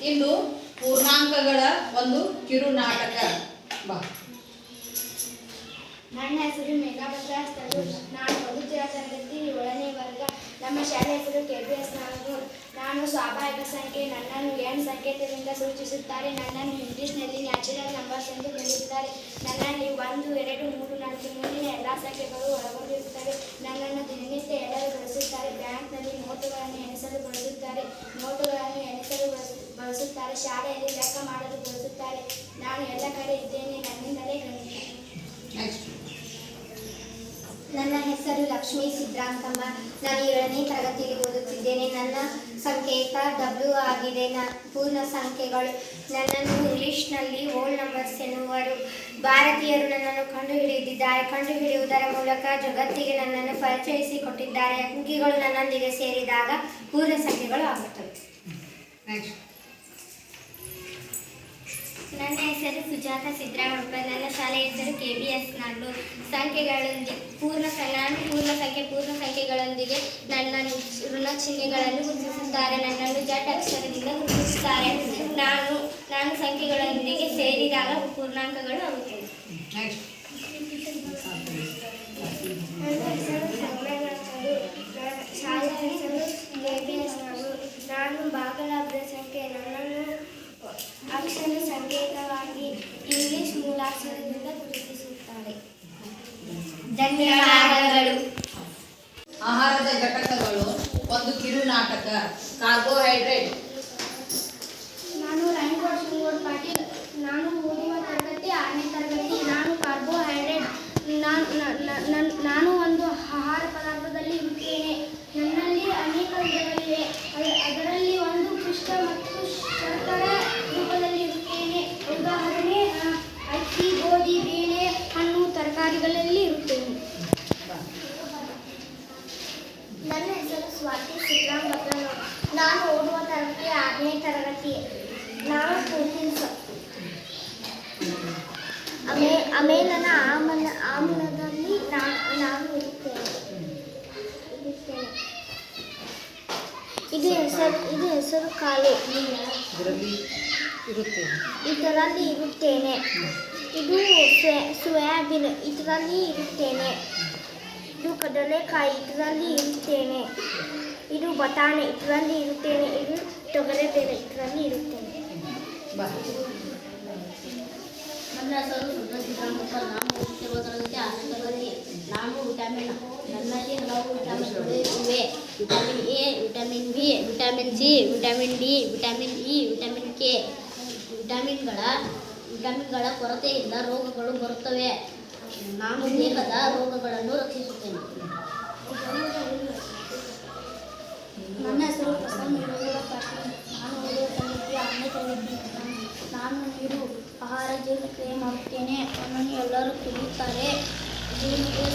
ಇನ್ನು ಪೂರ್ಣಾಂಕಗಳ ಒಂದು ಕಿರು ನಾಟಕ ಬಾ. ನನ್ನ ಹೆಸರು ಮೇಘಾಭದ್ರ. ನಾನು ಓದುತ್ತಿರುವ ತರಗತಿ 7ನೇ ವರ್ಗ. ನಮ್ಮ ಶಾಲೆ ಹೆಸರು KBS ನಾಗನೂರು. ನಾನು ಸ್ವಾಭಾವಿಕ ಸಂಖ್ಯೆ. ನನ್ನನ್ನು n ಸಂಕೇತದಿಂದ ಸೂಚಿಸುತ್ತಾರೆ. ನನ್ನನ್ನು ಇಂಗ್ಲಿಷ್ನಲ್ಲಿ ನ್ಯಾಚುರಲ್ ನಂಬರ್ಸ್ ಎಂದು ಕರೆಯುತ್ತಾರೆ. ನನ್ನಲ್ಲಿ 1, 2, 3, 4 ಮುಂದಿನ ಎಲ್ಲ ಸಂಖ್ಯೆಗಳು ಒಳಗೊಂಡಿರುತ್ತವೆ. ನನ್ನನ್ನು ದಿನನಿತ್ಯ ಎಲ್ಲರೂ ಬಳಸುತ್ತಾರೆ. ಬ್ಯಾಂಕ್ನಲ್ಲಿ ನೋಟುಗಳನ್ನು ಎಣಿಸಲು ಬಳಸುತ್ತಾರೆ. ಶಾಲೆಯಲ್ಲಿ ಲೆಕ್ಕ ಮಾಡಲು ಬಳಸುತ್ತಾರೆ. ನಾನು ಎಲ್ಲ ಕಡೆ ಇದ್ದೇನೆ. ನನ್ನಿಂದಲೇ ಗಣಿತ. ನನ್ನ ಹೆಸರು ಲಕ್ಷ್ಮೀ ಸಿದ್ರಾಂತಮ್ಮ. ನಾನು 7ನೇ ತರಗತಿಯಲ್ಲಿ ಓದುತ್ತಿದ್ದೇನೆ. ನನ್ನ ಸಂಕೇತ W ಆಗಿದೆ. ಪೂರ್ಣ ಸಂಖ್ಯೆಗಳು. ನನ್ನನ್ನು ಇಂಗ್ಲಿಷ್ನಲ್ಲಿ ಓಲ್ಡ್ ನಂಬರ್ಸ್ ಎನ್ನುವರು. ಭಾರತೀಯರು ನನ್ನನ್ನು ಕಂಡುಹಿಡಿದಿದ್ದಾರೆ. ಕಂಡುಹಿಡಿಯುವುದರ ಮೂಲಕ ಜಗತ್ತಿಗೆ ನನ್ನನ್ನು ಪರಿಚಯಿಸಿಕೊಟ್ಟಿದ್ದಾರೆ. ಅಂಕಿಗಳು ನನ್ನೊಂದಿಗೆ ಸೇರಿದಾಗ ಪೂರ್ಣ ಸಂಖ್ಯೆಗಳು ಆಗುತ್ತವೆ. ನನ್ನ ಹೆಸರು ಸುಜಾತ ಸಿದ್ರಾಮಪ್ಪ. ನನ್ನ ಶಾಲೆ ಹೆಸರು KBS ನಾಗನೂರು. ಸಂಖ್ಯೆಗಳೊಂದಿಗೆ ಪೂರ್ಣ ಸಂಖ್ಯೆಗಳೊಂದಿಗೆ ನನ್ನ ಋಣ ಚಿಹ್ನೆಗಳನ್ನು ಗುರುತಿಸುತ್ತಾರೆ. ನನ್ನನ್ನು Z ಅಕ್ಷರದಿಂದ ಗುರುತಿಸುತ್ತಾರೆ. ನಾನು ಸಂಖ್ಯೆಗಳೊಂದಿಗೆ ಸೇರಿದಾಗ ಪೂರ್ಣಾಂಕಗಳು ಆಗುತ್ತವೆ. ನನ್ನ ಹೆಸರು ಸಂಗಮೇಶ್ವರು. ಶಾಲೆ ಹೆಸರು KBS ನಾಗನೂರು. ನಾನು ಭಾಗಲಬ್ಧ ಸಂಖ್ಯೆ. ನನ್ನನ್ನು ಅಕ್ಷರ ಸಂಕೇತವಾಗಿ ಇಂಗ್ಲಿಷ್ ಮೂಲಾಕ್ಷರದಿಂದ ಗುರುತಿಸುತ್ತಾರೆ. ಧನ್ಯವಾದಗಳು. ಆಹಾರದ ಘಟಕಗಳು ಒಂದು ಕಿರು ನಾಟಕ. ಕಾರ್ಬೋಹೈಡ್ರೇಟ್. ನಾನು ರಾಯಗೌಡ ಶಿವಗೌಡ ಪಾಟೀಲ್. ನಾನು ಓದುವ ತರಗತಿ 6ನೇ ತರಗತಿ. ನಾನು ಕಾರ್ಬೋಹೈಡ್ರೇಟ್. ನಾನು ಒಂದು ಆಹಾರ ಪದಾರ್ಥದಲ್ಲಿ ಇರುತ್ತೇನೆ. ನನ್ನಲ್ಲಿ ಅನೇಕ ವಿಧಗಳಿವೆ. ಅದರಲ್ಲಿ ಒಂದು ಪಿಷ್ಟ ಮತ್ತು ಶರ್ಕರ ರೂಪದಲ್ಲಿ ಇರುತ್ತೇನೆ. ಉದಾಹರಣೆ ಅಕ್ಕಿ, ಗೋಧಿ, ಬೇಳೆ, ಹಣ್ಣು, ತರಕಾರಿಗಳಲ್ಲಿ ಇರುತ್ತೇನೆ. ನನ್ನ ಹೆಸರು ಸ್ವಾತಿ ಸಿದ್ರಾಮಪ್ಪ. ನಾನು ಓದುವ ತರಗತಿ 6ನೇ ತರಗತಿ. ನಾನು ಪ್ರೋಟೀನ್ಸ್. ಅಮೇಲನ ಆಮ್ಲದಲ್ಲಿ ನಾನು ಇರುತ್ತೇನೆ. ಇದು ಹೆಸರು ಕಾಳು. ಇದರಲ್ಲಿ ಇರುತ್ತೇನೆ. ಇದು ಸೋಯಾಬೀನ್. ಇದರಲ್ಲಿ ಇರುತ್ತೇನೆ. ಇದು ಕಡಲೆಕಾಯಿ. ಇದರಲ್ಲಿ ಇರುತ್ತೇನೆ. ಇದು ಬಟಾಣಿ. ಇದರಲ್ಲಿ ಇರುತ್ತೇನೆ. ಇದು ತೊಗರಿಬೇಳೆ. ಇದರಲ್ಲಿ ಇರುತ್ತೇನೆ. ನನ್ನ ಹೆಸರು ಸಿದ್ರಾಮಪ್ಪ. ನಾನು ಓದುತ್ತಿರುವ ತರಗತಿ 6ನೇ ತರಗತಿ. ನಾನು ವಿಟಮಿನ್. ನನ್ನಲ್ಲಿ ಹಲವು ವಿಟಮಿನ್ಗಳು ಇವೆ. Vitamin A, vitamin B, vitamin C, vitamin D, vitamin E, vitamin K. ವಿಟಮಿನ್ಗಳ ಕೊರತೆಯಿಂದ ರೋಗಗಳು ಬರುತ್ತವೆ. ನಾನು ದೇಹದ ರೋಗಗಳನ್ನು ರಕ್ಷಿಸುತ್ತೇನೆ. ನನ್ನ ಹೆಸರು ಪ್ರಸನ್ನ ಮೇಘಗೌಡ ಪಾಟೀಲ್. ನಾನು ಓದುವ ತರಗತಿ 6ನೇ ತರಗತಿ. ನಾನು ನೀರು ಆಹಾರ ಜೀರ್ಣಕ್ರಿಯೆ ಮಾಡುತ್ತೇನೆ. ನನ್ನನ್ನು ಎಲ್ಲರೂ ಕುಡಿಯುತ್ತಾರೆ. ಜೀರ್ಣಕ್ರಿಯೆ